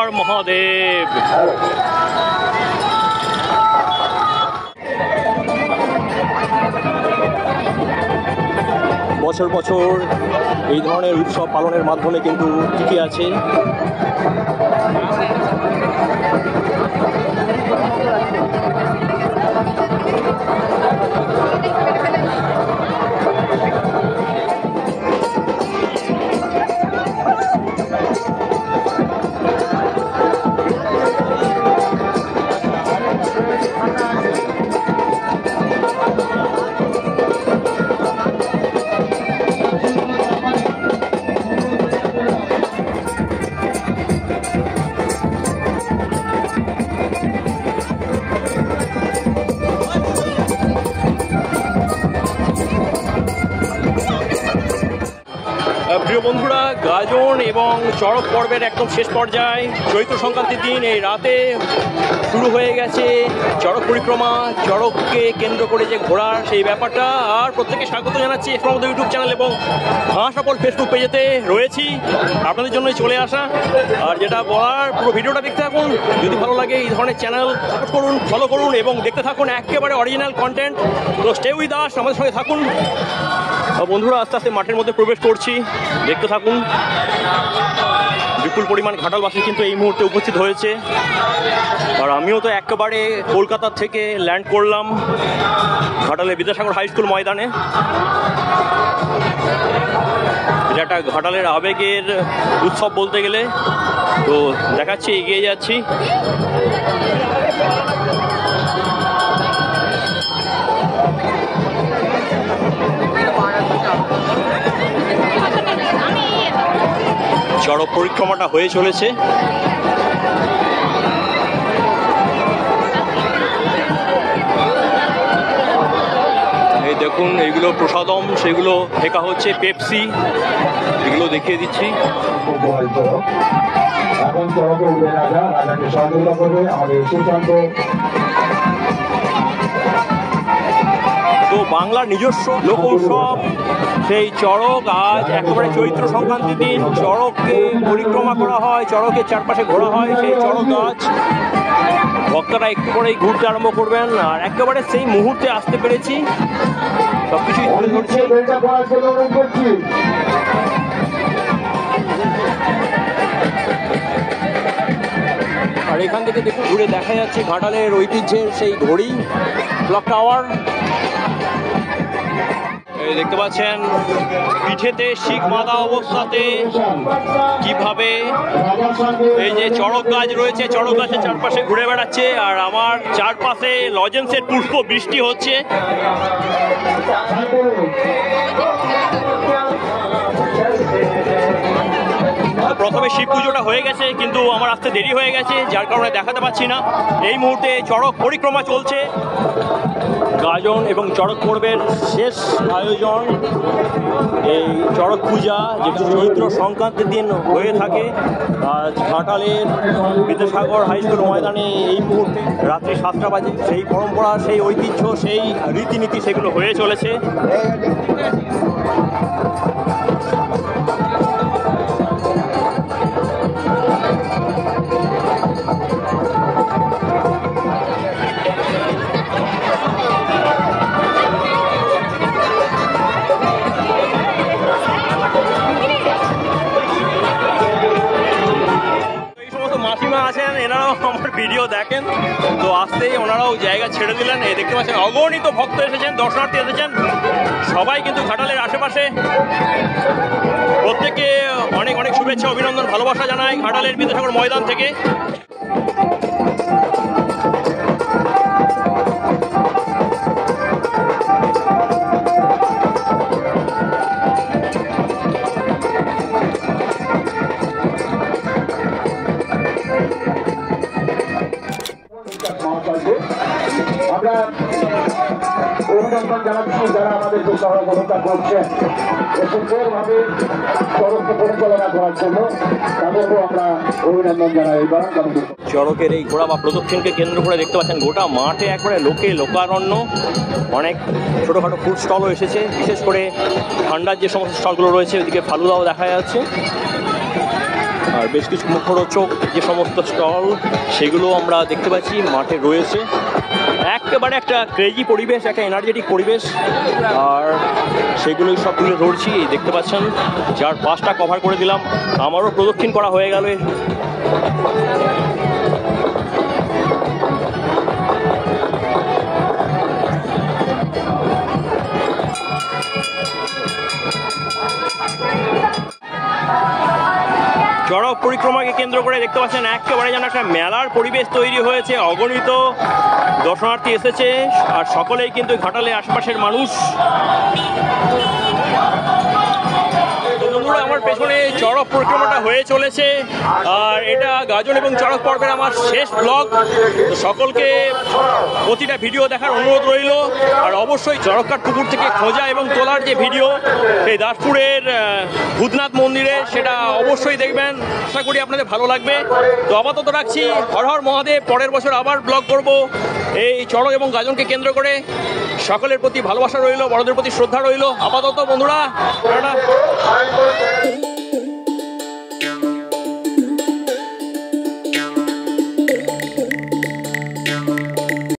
হর মহাদেব। বছর বছর এই ধরনের উৎসব পালনের মাধ্যমে কিন্তু টিকে আছে। প্রিয় বন্ধুরা, গাজন এবং চড়ক পর্বের একদম শেষ পর্যায়ে চৈত্র সংক্রান্তির দিন এই রাতে শুরু হয়ে গেছে চড়ক পরিক্রমা। চড়ককে কেন্দ্র করে যে ঘোরার সেই ব্যাপারটা। আর প্রত্যেকে স্বাগত জানাচ্ছি আমাদের ইউটিউব চ্যানেল এবং হাঁসপাগল ফেসবুক পেজেতে রয়েছি আপনাদের জন্যই চলে আসা। আর যেটা বলার, পুরো ভিডিওটা দেখতে থাকুন। যদি ভালো লাগে এই ধরনের চ্যানেল সাপোর্ট করুন, ফলো করুন এবং দেখতে থাকুন একেবারে অরিজিনাল কন্টেন্ট। তো স্টে উইথ আস, আমাদের সঙ্গে থাকুন। বন্ধুরা, আস্তে আস্তে মাঠের মধ্যে প্রবেশ করছি, দেখতে থাকুন। বিপুল পরিমাণ ঘাটালবাসী কিন্তু এই মুহূর্তে উপস্থিত হয়েছে। আর আমিও তো একেবারে কলকাতা থেকে ল্যান্ড করলাম ঘাটালে বিদ্যাসাগর হাই স্কুল ময়দানে। এটা একটা ঘাটালের আবেগের উৎসব বলতে গেলে। তো দেখাচ্ছি, এগিয়ে যাচ্ছি। চড়ক পরিক্রমাটা হয়ে চলেছে। এই দেখুন, এইগুলো প্রসাদম, সেগুলো ঠেকা হচ্ছে, পেপসি, এগুলো দেখিয়ে দিচ্ছি। এখন চড়কে উঠে রাজাকে সহযোগিতা করবে আমাদের সুশান্ত। তো বাংলার নিজস্ব লোক উৎসব সেই চড়ক আজ একেবারে চৈত্র সংক্রান্তির দিন চড়ককে পরিক্রমা করা হয়, চড়কের চারপাশে ঘোরা হয়। সেই চড়ক গাছ ভক্তরা একটু পরেই ঘুরতে আরম্ভ করবেন। আর একেবারে সেই মুহূর্তে আসতে পেরেছি, সবকিছুই তুলে ধরছি। আর এখান থেকে দেখুন, ঘুরে দেখা যাচ্ছে ঘাটালের ঐতিহ্যের সেই ঘড়ি, ক্লক টাওয়ার। দেখতে পাচ্ছেন পিঠেতে শিখ বাঁধা অবস্থাতে কিভাবে এই যে চড়ক গাছ রয়েছে, চড়ক গাছের চারপাশে ঘুরে বেড়াচ্ছে। আর আমার চারপাশে লজেন্সের পুষ্প বৃষ্টি হচ্ছে। প্রথমে শিব পুজোটা হয়ে গেছে, কিন্তু আমার আসতে দেরি হয়ে গেছে, যার কারণে দেখাতে পাচ্ছি না। এই মুহূর্তে চড়ক পরিক্রমা চলছে। গাজন এবং চড়ক পর্বের শেষ আয়োজন এই চড়ক পূজা, যেটা চৈত্র সংক্রান্তির দিন হয়ে থাকে। আজ ঘাটালের বিদ্যাসাগর হাই স্কুল ময়দানে এই মুহূর্তে রাত্রি 7টা বাজে। সেই পরম্পরা, সেই ঐতিহ্য, সেই রীতিনীতি সেগুলো হয়ে চলেছে। আছেন, এনারাও আমার ভিডিও দেখেন, তো আসতেই ওনারাও জায়গা ছেড়ে দিলেন। এই দেখতে পাচ্ছেন অগণিত ভক্ত এসেছেন, দর্শনার্থী এসেছেন, সবাই কিন্তু ঘাটালের আশেপাশে। প্রত্যেকে অনেক অনেক শুভেচ্ছা, অভিনন্দন, ভালোবাসা জানাই ঘাটালের বিদ্যাসাগর ময়দান থেকে। আমরা অভিনন্দন জানাচ্ছি যারা আমাদের সহযোগিতা করছেন সুন্দরভাবে চড়ককে পরিচালনা করার জন্য, তাদেরকেও আমরা অভিনন্দন জানাই। চড়কের এই ঘোড়া বা প্রদক্ষিণকে কেন্দ্র করে দেখতে পাচ্ছেন গোটা মাঠে একবারে লোকে লোকারণ্য। অনেক ছোটোখাটো ফুড স্টলও এসেছে, বিশেষ করে ঠান্ডার যে সমস্ত স্টলগুলো রয়েছে ওইদিকে ফালুদাও দেখা যাচ্ছে। আর বেশ কিছু মুখরোচক যে সমস্ত স্টল সেগুলো আমরা দেখতে পাচ্ছি মাঠে রয়েছে। একেবারে একটা ক্রেজি পরিবেশ, একটা এনার্জেটিক পরিবেশ, আর সেগুলোই সব তুলে ধরছি। এই দেখতে পাচ্ছেন, যার পাশটা কভার করে দিলাম, আমারও প্রদক্ষিণ করা হয়ে গেল। চড়ক পরিক্রমাকে কেন্দ্র করে দেখতে পাচ্ছেন একেবারে যেন একটা মেলার পরিবেশ তৈরি হয়েছে। অগণিত দর্শনার্থী এসেছে, আর সকলেই কিন্তু ঘাটালে আশপাশের মানুষ। বন্ধুরা, আমার পেছনে চড়ক পরিক্রমাটা হয়ে চলেছে, আর এটা গাজন এবং চড়ক পর্বের আমার শেষ ব্লগ। তো সকলকে প্রতিটা ভিডিও দেখার অনুরোধ রইল, আর অবশ্যই চড়কঘাট পুকুর থেকে খোঁজা এবং তোলার যে ভিডিও এই দাসপুরের ভূতনাথ মন্দিরে, সেটা অবশ্যই দেখবেন। আশা করি আপনাদের ভালো লাগবে। তো আপাতত রাখছি, হর হর মহাদেব। পরের বছর আবার ব্লগ করব এই চড়ক এবং গাজনকে কেন্দ্র করে। সকলের প্রতি ভালোবাসা রইল, বড়দের প্রতি শ্রদ্ধা রইল। আপাতত বন্ধুরা, টাটা।